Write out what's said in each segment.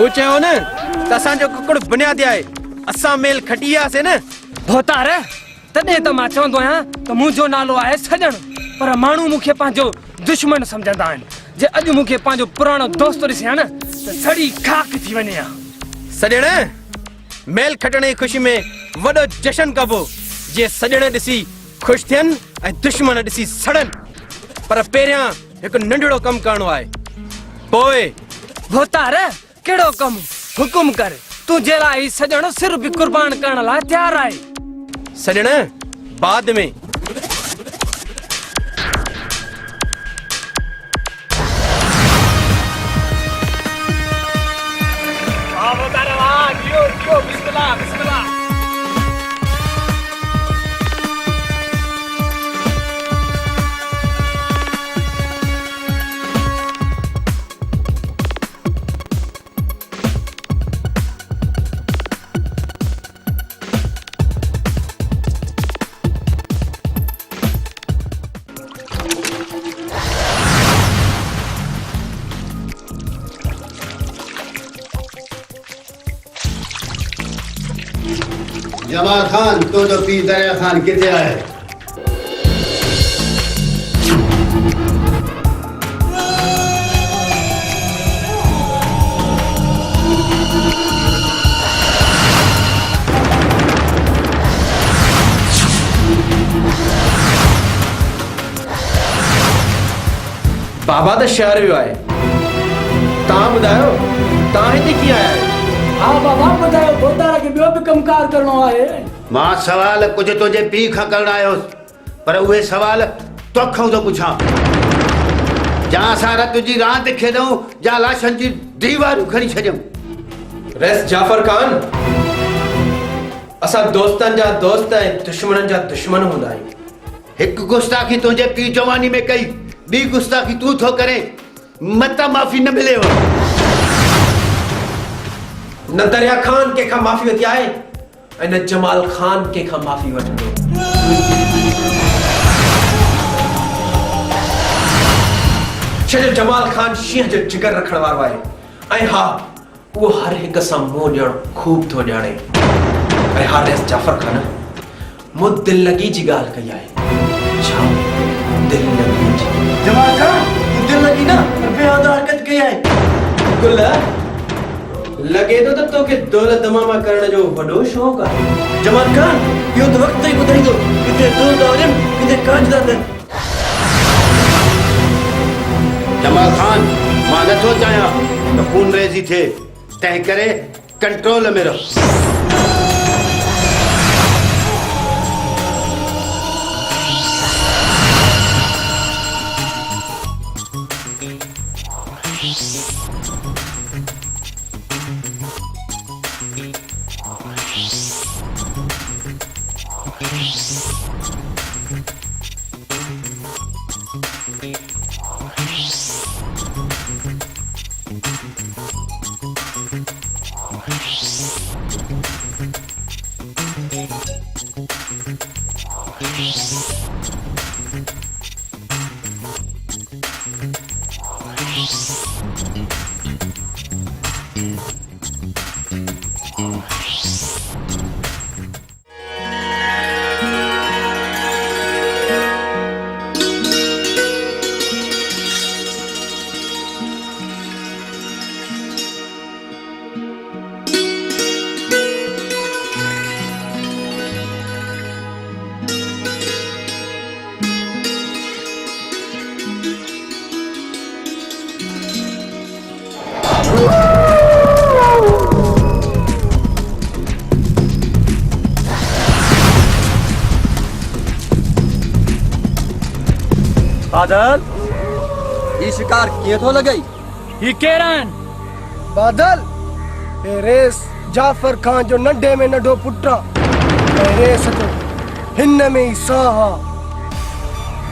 वो चयो न त असांजो कुकड़ बुनियादी आहे असां मेल खटी वियासीं न भोतार तॾहिं त मां चवंदो आहियां त मुंहिंजो नालो आहे सजण पर माण्हू मूंखे पंहिंजो दुश्मन सम्झंदा आहिनि जे अॼु मूंखे पंहिंजो पुराणो दोस्त ॾिसे हा न त सड़ी खाक थी वञे हा सजण मेल खटण जी ख़ुशी में वॾो जशन कबो जे सजण ॾिसी ख़ुशि थियनि ऐं दुश्मन ॾिसी सड़नि पर पहिरियां हिकु नंढड़ो कमु करणो आहे पोइ भोतार कहिड़ो कमु हुकुम कर तूं जे लाइ सजण सिर बि कुर्बान करण लाइ तयार आहे सजण बाद में बिस्मिल्लाह बिस्मिल्लाह जमाल खान तो जो पी दरिया खान किथे आहे बाबा त शहर वियो आहे तव्हां ॿुधायो तव्हां हिते कीअं आया आहियो हाँ बाबा बतायो भोतार के ॿियो बि कमकार करणो आहे मां सवाल कुझु तुंहिंजे पीउ खां करण आयो पर उहे सवाल तोखां थो पुछां जा असां राति जी रांदि खेॾूं जा लाशनि जी दीवारूं खणी छॾियूं रेस जाफर खान असां दोस्तनि जा दोस्त ऐं दुश्मननि जा दुश्मन हूंदा आहियूं हिकु गुस्ताखी तुंहिंजे पीउ जवानी में कई ॿी गुस्ताखी तूं थो करे मत माफ़ी न मिलेव न दरिया खान कंहिंखां माफ़ी वरिती आहे ऐं न जमाल खान कंहिंखां माफ़ी वठंदो छो जो जमाल खान शींहं जो जिगर रखण वारो आहे ऐं हा उहो हर हिक सां मुंहुं ॾियणु खूब थो ॼाणे ऐं हा रेस जाफर खान मूं दिलि लॻी जी ॻाल्हि कई आहे छा दिलि लॻी जी जमाल खान तू दिल लगी ना बेहदा हरकत कई आहे गुल लगे तो तब तो के दौलत दमामा करण जो वडो शौक है जमाल खान यो तो वक्त ही ॿुधाईंदो किथे दूर दावजन किथे कांच दादन जमाल खान मां नथो चाहियां त खून रेज़ी थिए तंहिं करे कंट्रोल में रहो बादल ये शिकार किए तो लगई ही केरन बादल ए रेस जाफर खान जो नंढे में नंढो पुट्रा ए रेस जो हिन में ही साहा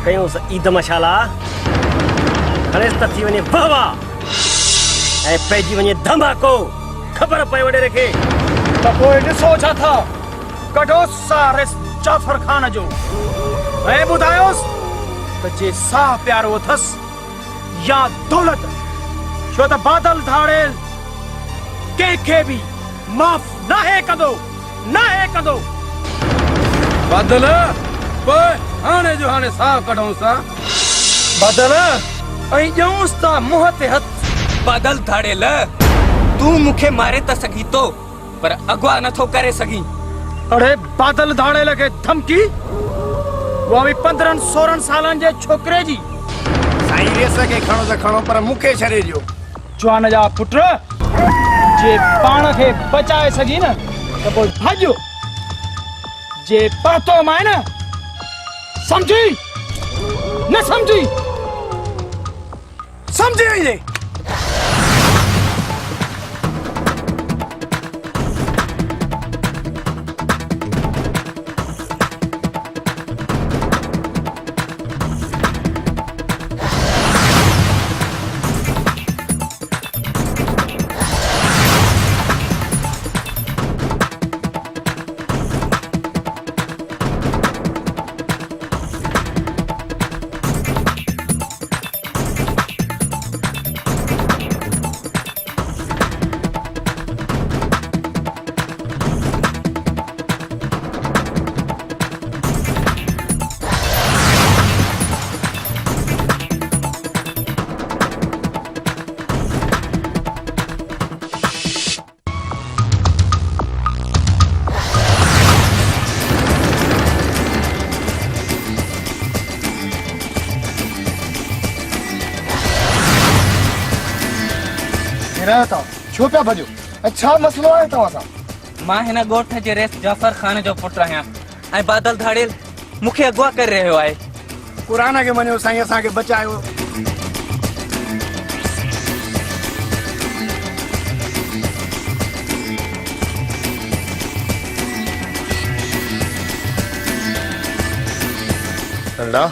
कयूं ईद मशाला खणेस त थी वञे वाहवा ऐं पइजी वञे धमाको ख़बर पए वॾे रखे त पोइ ॾिसो छा था कढो सा रेस जाफर खान जो ऐं ॿुधायोसि त जे साह प्यारो अथसि या दौलत छो त बादल धाड़ेल कंहिंखे बि माफ़ नाहे कंदो नाहे कंदो। बादल पोइ हाणे जो हाणे साह कढूं सा बादल ऐं ॼऊंसि था मुंहं ते हथ। बादल धाड़ेल तूं मूंखे मारे त सघी तो पर अगवा नथो करे सघी। अड़े बादल धाड़ेल खे धमकी, उहा बि 15-16 सालनि जे छोकिरे जी। साईं रेस खे खणो त खणो पर मूंखे छॾे ॾियो। जवान जा पुट जे पाण खे बचाए सघी न त पोइ भॼो, जे पहुतो मां न समझी न समझी समझी वञे। छो पिया भॼो? छा मसलो आहे तव्हां सां? मां हिन ॻोठ जे रेस जाफ़र ख़ान जो पुटु आहियां ऐं बादल धाड़ेल मूंखे अगवा करे रहियो आहे। क़ुरान खे मञियो साईं, असांखे बचायो। नंढा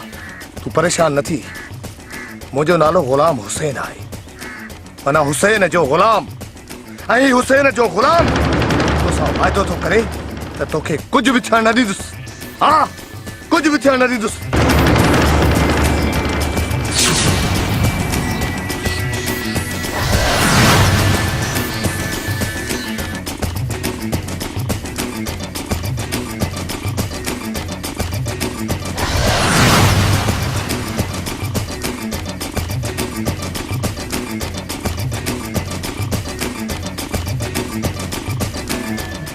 तूं परेशान न थी। मुंहिंजो नालो ग़ुलाम हुसैन आहे, माना हुसैन जो ग़ुलाम। ऐं हुसैन जो ग़ुलाम तोसां वाइदो थो करे त तोखे कुझु बि थियण न ॾींदुसि। हा, कुझु बि थियण न ॾींदुसि।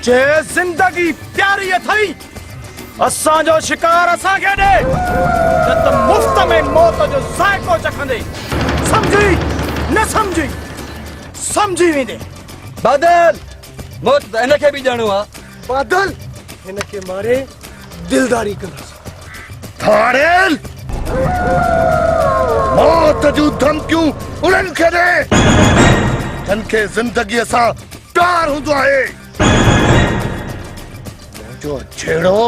जे जिंदगी प्यारी अथई असांजो शिकार असांखे ॾे न त मुफ़्त में मौत जो ज़ाइक़ो चखंदे। समझी न समझी समझी वेंदे। बादल मौत त हिनखे बि ॼाणो आहे। बादल हिनखे मारे दिलदारी कंदुसि। धाड़ेल मौत जूं धमकियूं उन्हनि खे ॾे जिन खे ज़िंदगीअ सां प्यार हूंदो आहे। जो छेड़ो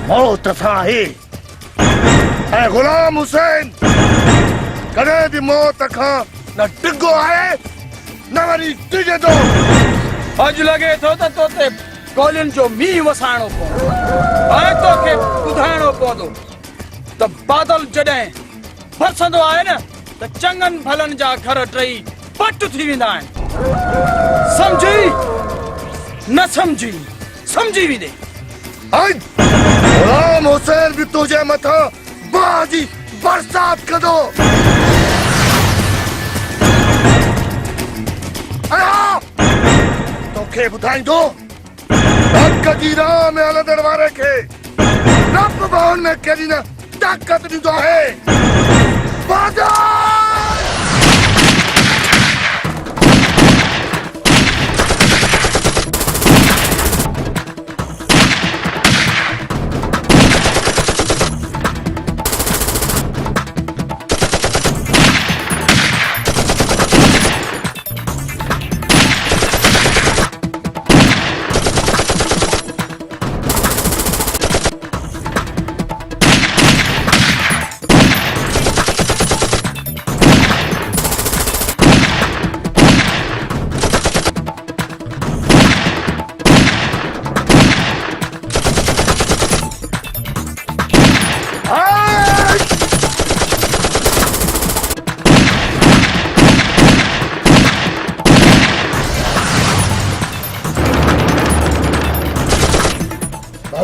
मौत सां आहे ऐं ग़ुलाम हुसैन कॾहिं बि मौत खां न डिघो आहे न वरी डिॼंदो। अॼु लॻे थो त तोते गोलियुनि जो मींहुं वसाइणो पवंदो ऐं तोखे ॿुधाइणो पवंदो त बादल जॾहिं बरसंदो आहे न त चङनि भलनि जा घर टई पट थी वेंदा आहिनि। समझी न समझी समझी वेंदे। ग़ुलाम हुसैन बि तुंहिंजे मथां बाह जी बरसात कंदो। तोखे ॿुधाईंदो हक़ जी राह में हलंदड़ वारे खे रब भवन में केॾी न ताक़त ॾींदो आहे। बादल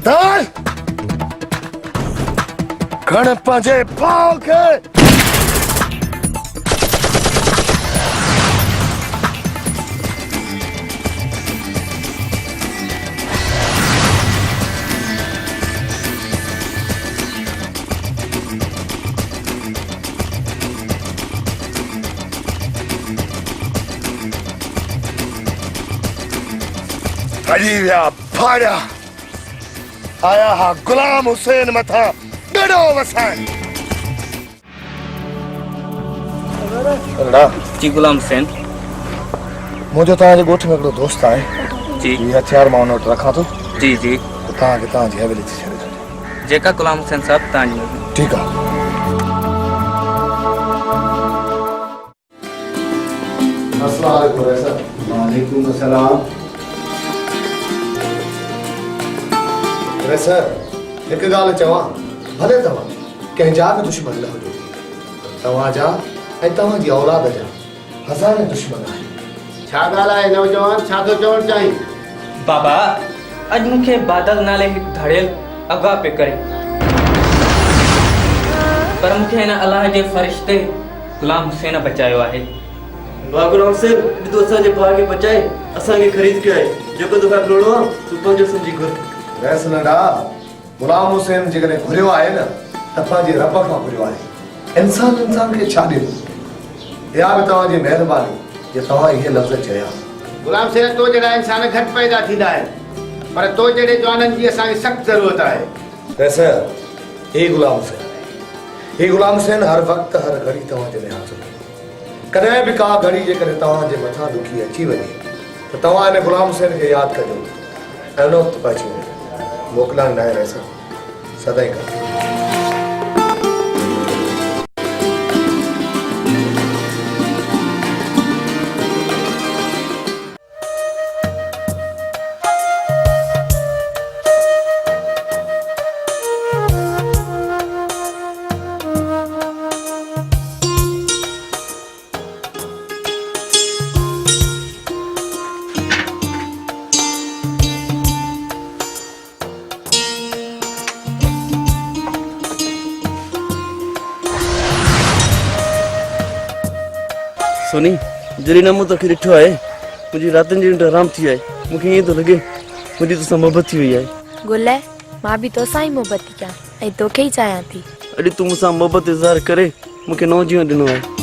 बताए खण पंहिंजे भाउ खे हली विया फाड़ा आया हा गुलाम हुसैन मथा गड़ो वसाए जी गुलाम हुसैन मुझे तव्हांजे ॻोठ में हिकिड़ो दोस्त आहे जी ही हथियार मां हुन वटि रखां थो जी जी तव्हांखे तव्हांजी हवेली थी छॾे थो जेका गुलाम हुसैन साहब तव्हांजी ठीकु आहे वालेकुम अस्सलाम सर हिकु ॻाल्हि चवां भले तव्हां कंहिंजा बि दुश्मन न हुजो तव्हांजा ऐं तव्हांजी औलाद जा हज़ारे दुश्मन आहिनि छा ॻाल्हि आहे नौजवान छा थो चवणु चाहीं बाबा अॼु मूंखे बादल नाले हिकु धड़ियल अगवा पे करे पर मूंखे हिन अलाह जे फ़रिश्ते गुलाम हुसैन बचायो आहे वाह गुलाम हुसैन तूं असांजे भाउ खे बचाए असांखे ख़रीद कयो आहे जेको तोखां घुरणो आहे तूं पंहिंजो सम्झी घुर वैस नंढा गुलाम हुसैन जेकॾहिं घुरियो आहे न त पंहिंजे रब खां घुरियो आहे इंसान खे छा ॾिनो इहा बि तव्हांजी महिरबानी जे तव्हां इहे लफ़्ज़ चया गुलाम हुसैन तो जहिड़ा इंसान घटि पैदा थींदा आहिनि पर तो जहिड़े जवाननि जी असांखे सख़्तु ज़रूरत आहे वैसे हे गुलाम हुसैन हर वक़्तु हर घड़ी तव्हांजे में हाज़िर कॾहिं बि का घड़ी जेकॾहिं तव्हांजे मथां दुखी अची वञे त तव्हां हिन गुलाम हुसैन खे यादि कजो ऐं उन वक़्तु पहुची वञो मोकिलण न आहे वैसा सदाईं कर सोनी जॾहिं न मूं तोखे ॾिठो आहे मुंहिंजी रातिनि जी निंड आराम थी आहे मूंखे ईअं थो लॻे मुंहिंजी तोसां मोहबत थी वई आहे गुल मां बि तोसां ई मोहबत थी कयां ऐं तोखे ई चाहियां थी अॼु तूं मूंसां मोहबत इज़हार करे मूंखे नओं जीवन ॾिनो आहे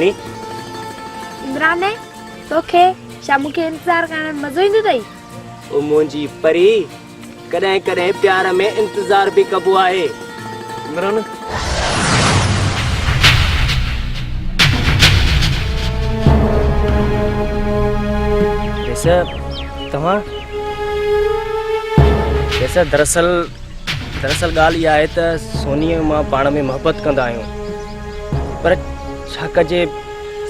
सोनी इमरान है तोखे छा मूंखे इंतज़ार करण मज़ो ईंदो अथई? ओ मुंहिंजी परी कॾहिं कॾहिं प्यार में इंतज़ार बि कबो आहे। इमरान वैसे तव्हां वैसे दरअसल ॻाल्हि इहा आहे त सोनी मां पाण में मोहबत कंदा आहियूं, पर छा कजे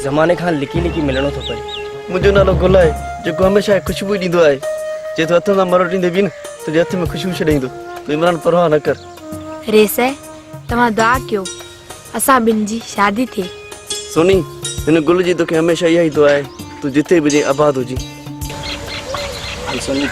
ज़माने खां लिकी लिकी मिलणो थो पए। मुंहिंजो नालो गुल आहे जेको हमेशह ख़ुशबू ॾींदो आहे। जे तूं हथ सां मरोटींदे बि न तुंहिंजे हथ में ख़ुशबू छॾींदो। तूं इमरान परवाह न कर। रेस है तव्हां दुआ कयो असां ॿिनि जी शादी थिए। सोनी हिन गुल जी तोखे हमेशह इहा ई दुआ आहे तूं जिथे बि हुजे आबाद हुजी। सोनी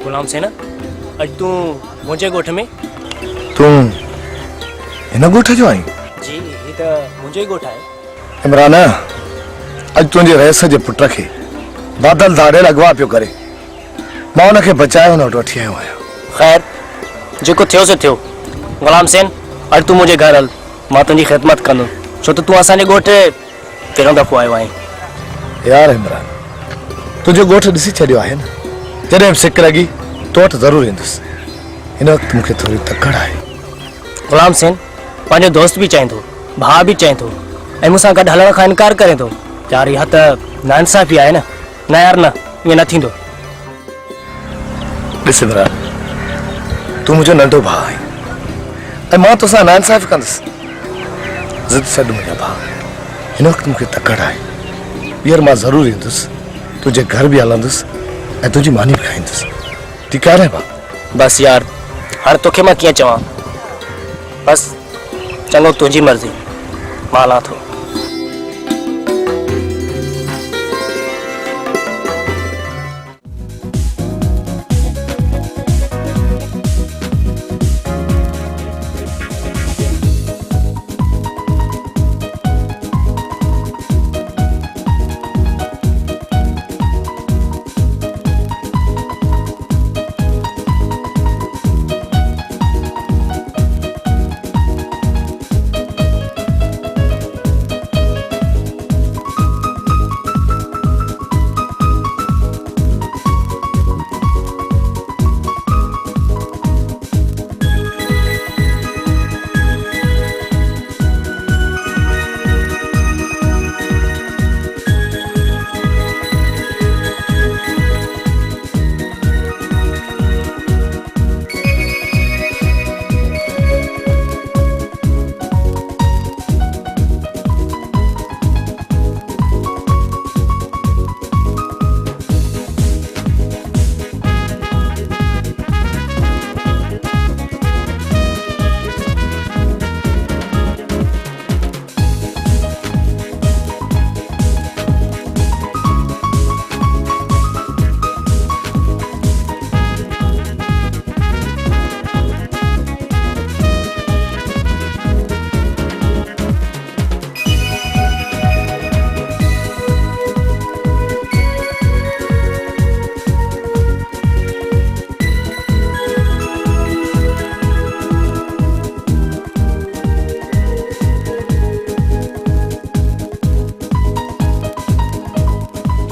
गुलाम सेना अॼु तूं मुंहिंजे ॻोठ में? तूं हिन ॻोठ जो आहीं? जी ही त मुंहिंजो ई ॻोठ आहे। इमरान अॼु तुंहिंजे रईस जे पुट खे बादल धाड़ेल अगवा पियो करे। मां हुनखे बचाए हुन वटि वठी आयो आहियां। ख़ैर जेको थियो सो थियो। गुलाम सेन अॼु तूं मुंहिंजे घर हल, मां तुंहिंजी ख़िदमत कंदुमि छो त तूं असांजे ॻोठ पहिरियों दफ़ो आयो आहीं। यार इमरान तुंहिंजो ॻोठ ॾिसी छॾियो आहे न, जॾहिं बि सिक लॻी तो वटि ज़रूरु ईंदुसि। हिन वक़्तु मूंखे थोरी तकड़ आहे। गुलाम सेन पंहिंजो दोस्त बि चए थो, भाउ बि चए थो ऐं मूंसां गॾु हलण खां इनकार करे थो। यार इहा त नाइंसाफ़ी आहे न। न यार न, ईअं न थींदो। ॾिस इमरान तूं मुंहिंजो नंढो भाउ आहीं ऐं मां तोसां नाइंसाफ़ी कंदुसि। ज़िद छॾ मुंहिंजा भाउ, हिन वक़्तु मूंखे तकड़ आहे। ॿीहर मां ज़रूरु ईंदुसि, तुंहिंजे घर बि हलंदुसि ऐं तुंहिंजी मानी बि खाईंदुसि। ठीकु आहे न भाउ? बस यार हाणे तोखे मां कीअं चवां, बस चङो तुंहिंजी मर्ज़ी, मां हलां थो।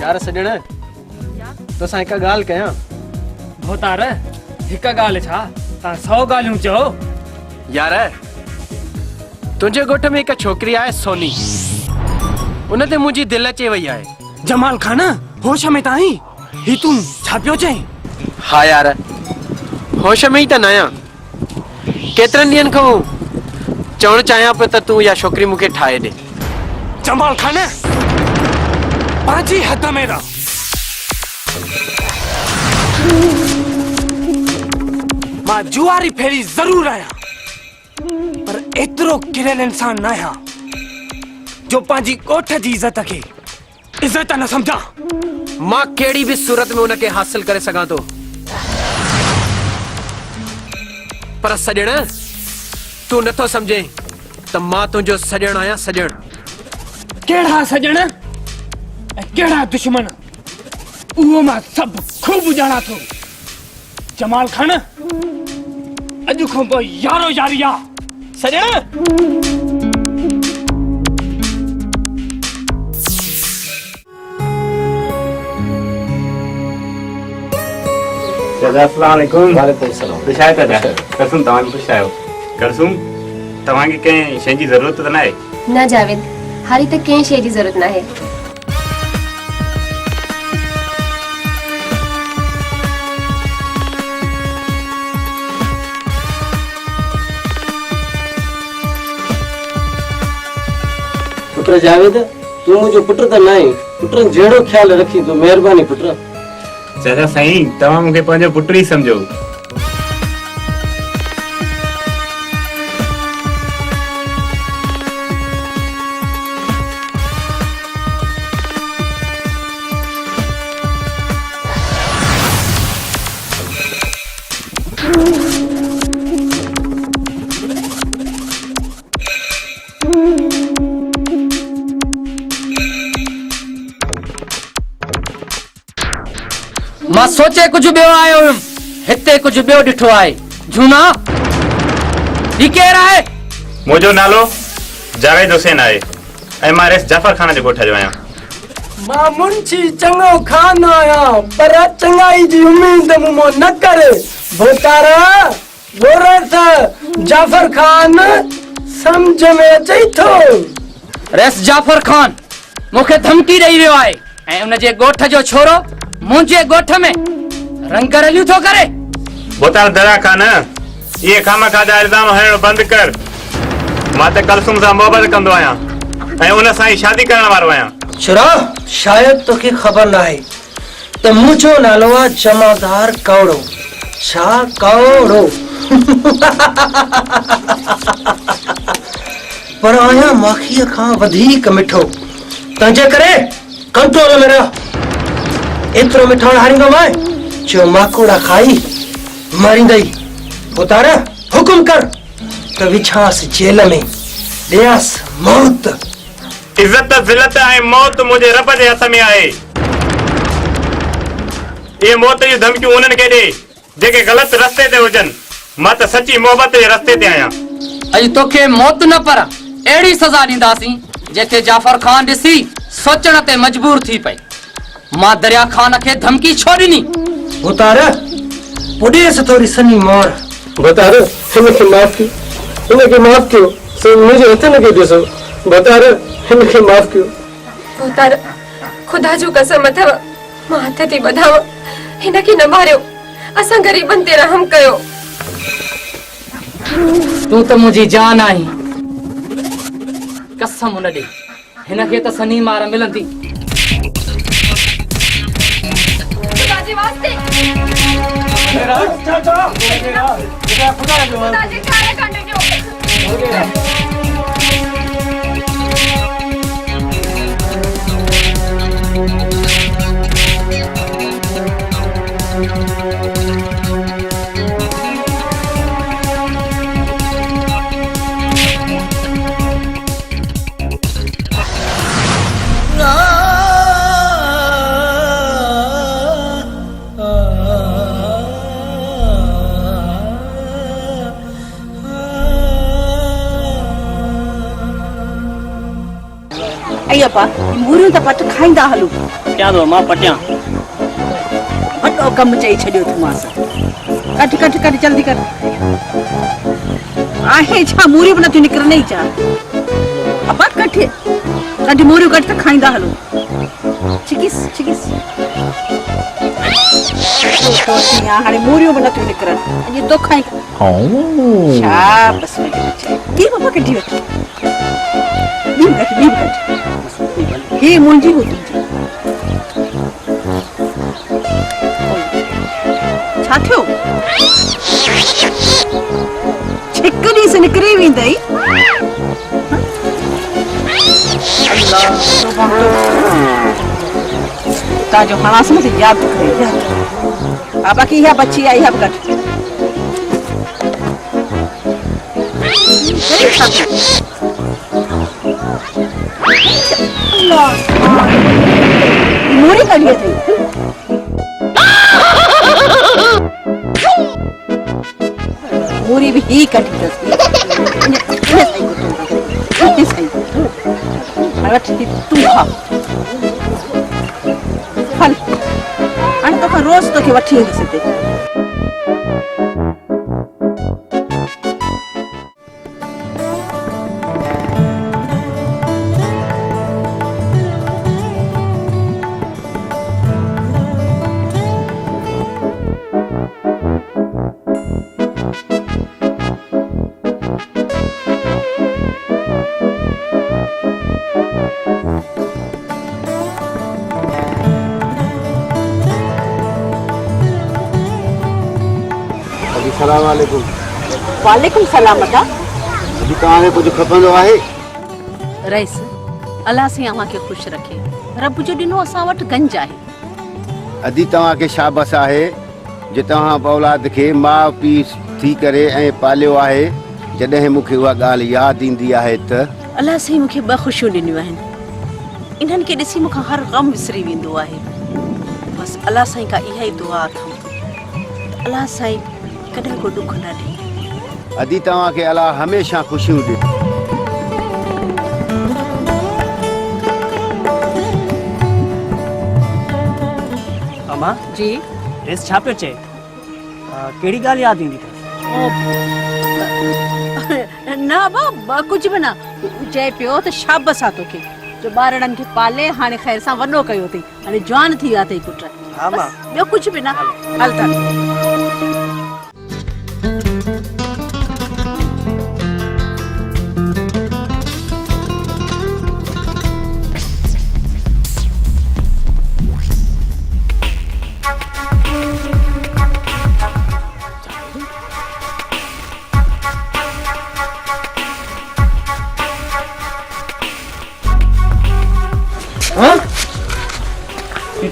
यार सजण तोसां हिकु ॻाल्हि कयां? भोतार हिकु ॻाल्हि छा, तव्हां 100 ॻाल्हियूं चओ। यार तुंहिंजे ॻोठ में हिकु छोकिरी आहे सोनी, उन ते मुंहिंजी दिलि अचे वई आहे। जमाल खान होश में त आहीं? ही तूं छा पियो चईं? हा यार होश में ई त न आहियां। केतिरनि ॾींहंनि खां चवणु चाहियां पियो त तूं इहा छोकिरी मूंखे ठाहे ॾे। जमाल खान पांची हद में रह मां जुआरी फेरी जरूर आया पर एतरो किरल इंसान ना आया जो पांजी कोठ जी इज्जत के इज्जत न समझा मां केड़ी भी सूरत में उनके हासिल करे सका तो पर सजण तू नथो समझे त मां तुझो सजण आया सजण केड़ा सजण केड़ा दुश्मन वो मां सब खूब जाना थो जमाल खान अज खो पो यारो यारिया सजण अस्सलाम वालेकुम वालेकुम सलाम दिशाए ता कसम तवां खुश आयो कसम तवां के कहीं शे जी जरूरत त ना है ना जावेद हारी तक कहीं शे जी जरूरत ना है पुत्र जावेद तू मुझे पुत्र त ना पुत्र जेड़ो ख्याल रखी तो मेहरबानी पुत्र चाचा साईं तवां मुखे पंहिंजो पुत्र ही समझो मां सोचे कुछ बियो आयो हुम हिते कुछ बियो डिठो आए झूना ही केर आए मुझो नालो जावेद हुसैन आए ऐं मां रेस जाफर खान जे ॻोठ जो आहियां मां मुंशी चंगो खान आया पर चंगाई जी उम्मीद मुमो न करे भोतारा गोरत जाफर खान समझ में अचे थो रेस जाफर खान मुखे धमकी देई रहियो आहे ऐं उन जे ॻोठ जो छोरो मुंहिंजे ॻोठ में रंग रलियूं थो करे बोतार दरा खान ये खामखा जा इल्जाम हणणु बंद कर मां त कलसुम सां मोहबत कंदो आहियां ऐं उन सां ई शादी करण वारो आहियां शुरा शायद तोखे खबर ना है त मुझो नालो आहे जमादार कौड़ो छा कौड़ो पर आया माखीअ खां वधीक मिठो तंहिंजे करे कंट्रोल में रह एतिरो मिठो हारींदो मैं जो माकोड़ा खाई मारींदई उतार हुकुम कर त विछांस जेल में ॾियास मौत इज्जत ज़िलत ऐं मौत मुंहिंजे रब जे हथ में आहे ये मौत जूं धमकियूं उन्हनि खे ॾे जेके ग़लति रस्ते ते हुजनि मां त सची मोहबत जे रस्ते ते आहियां अॼु तोखे मौत न पर अहिड़ी सज़ा ॾींदासीं जेके जाफर खान ॾिसी सोचण ते मजबूर थी पई मां दरिया खान खे धमकी छो ॾिनी उतार पुॾे से थोड़ी सनी मोर बता हिनखे माफ़ कयो सो मुंहिंजे हथ लॻे ॾिसो बता हिनखे माफ़ कयो भोतार खुदा जो कसम अथव मां हथ थी ॿधाव हिनखे न मारियो असां ग़रीबनि ते रहम कयो तूं त मुंहिंजी जान आहीं कसम न ॾे हिनखे त सनी मार मिलंदी खुदा जे वास्ते खुदा जे ख्याल कंदे जो अय्यप्पा मूरियूं त पट खाईंदा हलूं क्या दो मां पटिया वॾो कमु चई छॾियो तूं मांस कट कट कट जल्दी कर आहे छा मूरियूं बि नथियूं निकिरनि ई छा अब्बा कट कट मूरियूं कट त खाईंदा हलूं छिकिस छिकिस हाणे मूरियूं बि नथियूं निकिरनि अॼु तो खाई छा बसि की बाबा कढी वठ ॿी कट ही मुंहिंजी हुई छा थियो छिकड़ी से निकिरी वेंदई ताजो हणास मुझे याद करे अब बाकी यह बच्ची आई अब कट मोरी करिए थे मोरी भी ही कटी दस तू खा फल आणि तो रोज तो के वठी ईंदसि हिते अस्सलाम वालेकुम। वालेकुम सलाम अदा अभी तव्हांखे कुझु खपंदो आहे? रईस अल्लाह से अव्हां खे ख़ुशि रखे रब जो ॾिनो असां वटि गंज आहे अदी तव्हांखे छा बस आहे जे तव्हां औलाद खे माउ पीउ थी करे ऐं पालियो आहे जॾहिं मूंखे उहा ॻाल्हि यादि ईंदी आहे त अल्लाह से मूंखे ॿ ख़ुशियूं ॾिनियूं आहिनि इन्हनि खे ॾिसी मूंखां हर ग़म विसरी वेंदो आहे बसि अल्लाह साईं खां इहा ई दुआ अथमि त अल्लाह साईं कॾहिं को दुख न ॾे अदी तव्हांखे अलाह हमेशह ख़ुशियूं ॾे अम्मा जी ड्रेस छा पियो चए कहिड़ी ॻाल्हि यादि ईंदी अथसि न बाबा कुझु बि न चए पियो त शाबस आहे तोखे जो ॿारड़नि खे पाले हाणे ख़ैर सां वॾो कयो अथई हाणे जवान थी विया अथई पुट हा मां ॿियो कुझु बि न हल त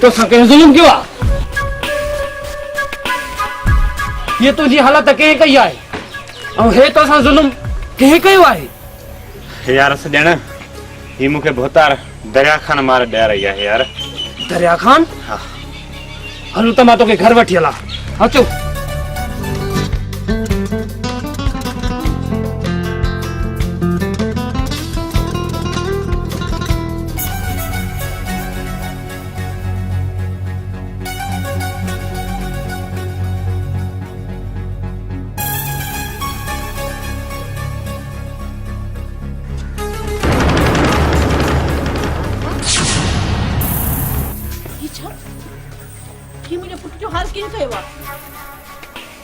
तो सा कंहिं ज़ुल्म कयो आहे ये तुंहिंजी हालत कंहिं कई आहे ऐं हे तोसां ज़ुल्म कंहिं कयो आहे यार सॼण ही मूंखे भोतार दरिया खान मारे ॾिया रही आहे यार दरिया खान हा हलो त मां तोखे घर वठी हलां अचो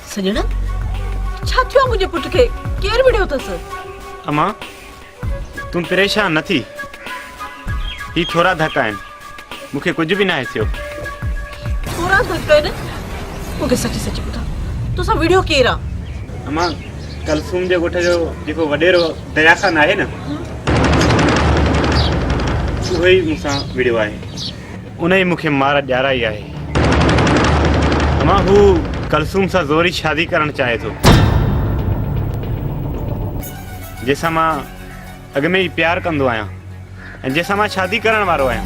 सजण छा थियो मुंहिंजे पुट खे केरु विढ़ियो अथसि अम्मा तूं परेशान न थी ही थोरा धक्का आहिनि मूंखे कुझु बि न आहे थियो थोरा धक्का आहिनि मूंखे सची सची ॿुधायो तोसां विढ़ियो केरु आहे अम्मा कलसूम जे ॻोठ जो जेको वॾेरो दरिया खान आहे न उहो ई मूंसां विढ़ियो आहे उन ई मूंखे मार ॾियाराई आहे अम्मा हू कलसूम सां ज़ोरी शादी करणु चाहे थो जंहिंसां मां अॻ में ई प्यारु कंदो आहियां ऐं जंहिंसां मां शादी करण वारो आहियां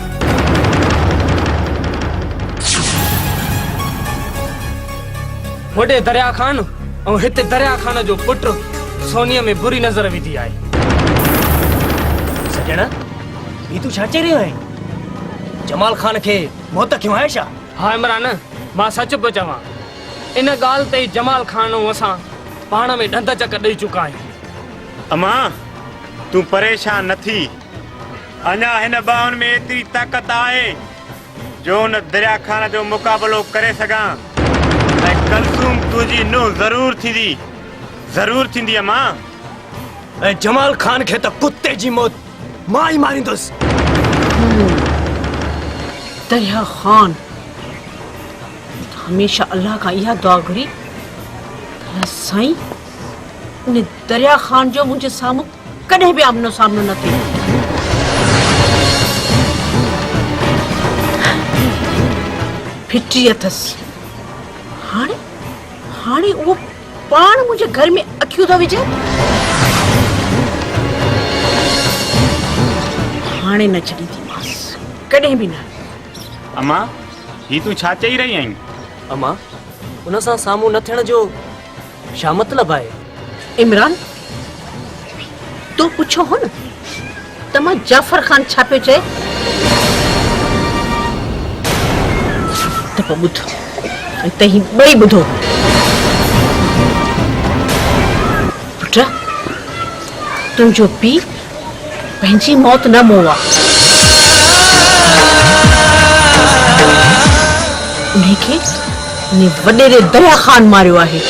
वॾे दरिया खान ऐं हिते दरिया खान जो पुटु सोनीअ में बुरी नज़र विधी आहे सजण ही तूं छा चई रहियो आहे जमाल खान खे मौत कयो आहे छा हा इमरान मां सच पियो चवां इन ॻाल्हि ते जमाल खान ऐं असां पाण में ॾंद चक ॾेई चुका आहियूं अम्मा तूं परेशान न थी अञा हिन ॿाहुनि में एतिरी ताक़त आहे जो हुन दरिया खान जो मुक़ाबिलो करे सघां ऐं कलसूम तुंहिंजी नुंहुं ज़रूर थींदी अम्मा ऐं जमाल खान खे त कुत्ते जी मौत मां ई मारींदुसि दरिया खान हमेशा अल्लाह का यह दुआ घुरी अल्लाह साईं ने दरिया खान जो मुझे सामू कॾहिं भी आमनो सामनो न थिए। फिटी अथसि हाणे हाणे वो पाण मुझे घर में अखियूं था विझे। हाणे न छॾींदीमांसि कॾहिं भी न। अम्मा ही तूं छा चई रही आहीं? अम्मा उन सां साम्हूं न थियण जो छा मतिलब आहे? इमरान तो पुछो हो न त मां जाफर खान छा पियो चए त पोइ ॿुधो ऐं तही ॿई ॿुधो। पुट तुंहिंजो पीउ पंहिंजी मौत न मोआ उनखे ने वॾेरे दरिया खान मारियो आहे।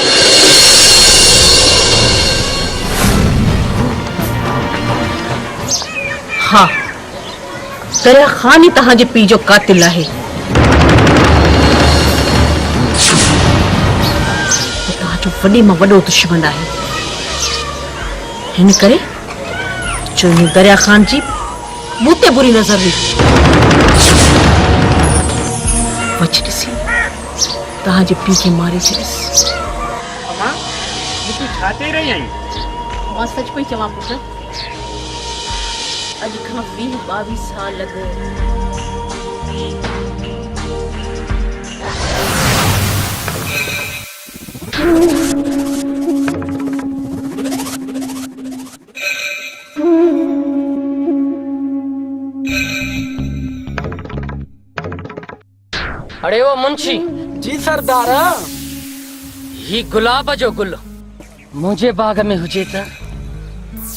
हाँ दरिया खान ही तव्हांजे पीउ जो कातिल आहे। तव्हांजो वॾे मां वॾो दुश्मन आहे। हिन करे जो इन दरिया खान जी मूं ते बुरी नज़र हुई वच ॾिसी तव्हांजे पीउ खे मारे छॾियसि। अम्मा ही तूं छा चई रही आहीं? मां सच पई चवां पुट अॼु खां 20-22 साल अॻु अरे वो मुंशी जी सरदार। ही गुलाब जो गुल मुझे बाग में हुजे त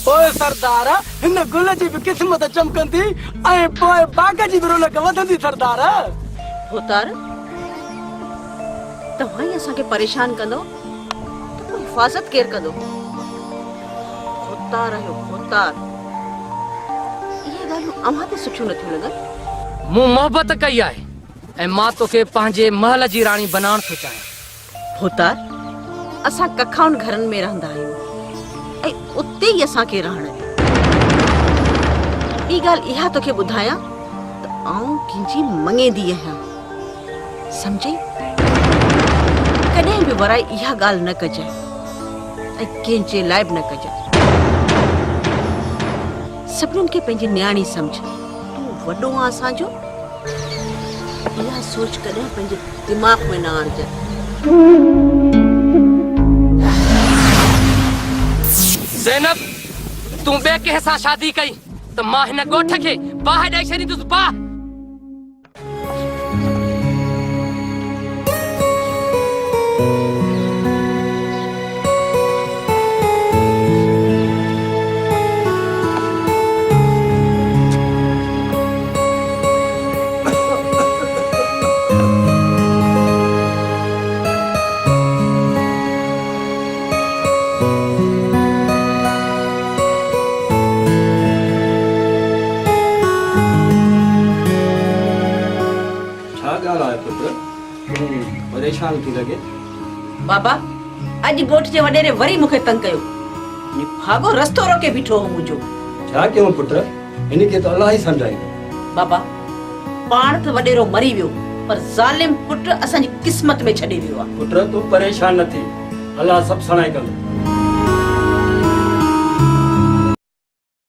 ओए सरदार हिन गुल जी भी किस्मत चमकंदी ऐं पोइ बाग जी भी रौनक वधंदी सरदार। होतार तव्हां ई असांखे परेशान कंदो त पोइ हिफ़ाज़त केरु कंदो? होतार आहियो होतार। इहे ॻाल्हियूं अव्हां ते सुठियूं नथियूं लॻनि। मूं मोहबत कई आहे ऐं मां तोखे पंहिंजे महल जी राणी बनाइण थो चाहियां। होतार असां कखाउनि घरनि में रहंदा आहियूं ऐं उते ई असांखे रहण ॾे। ॿी ॻाल्हि इहा तोखे ॿुधायां त आऊं कंहिंजी मङेंदी आहियां सम्झई। कॾहिं बि वराई इहा ॻाल्हि न कजांइ ऐं कंहिंजे लाइ बि न कजांइ। सभिनीनि खे पंहिंजी न्याणी सम्झ। तूं वॾो आहे असांजो इहा सोच कॾहिं पंहिंजे दिमाग़ में न आणजांइ। ज़ैनब तूं ॿिए कंहिं सां शादी कई त मां हिन ॻोठ खे बाहि ॾेई छॾींदुसि। बाहि परेशान थी लगे। बाबा अॼु ॻोठ जे वॾेरे वरी मूंखे तंग कयो। भागो रस्तो रोके बीठो हो मुंहिंजो। छा कयूं पुट इनखे तो अल्लाह ही सम्झाईंदो। बाबा पाण त वॾेरो मरी वियो पर ज़ालिम पुट असांजी क़िस्मत में छॾे वियो आहे। पुट तूं परेशान न थी अल्लाह सभु सणाई कंदो।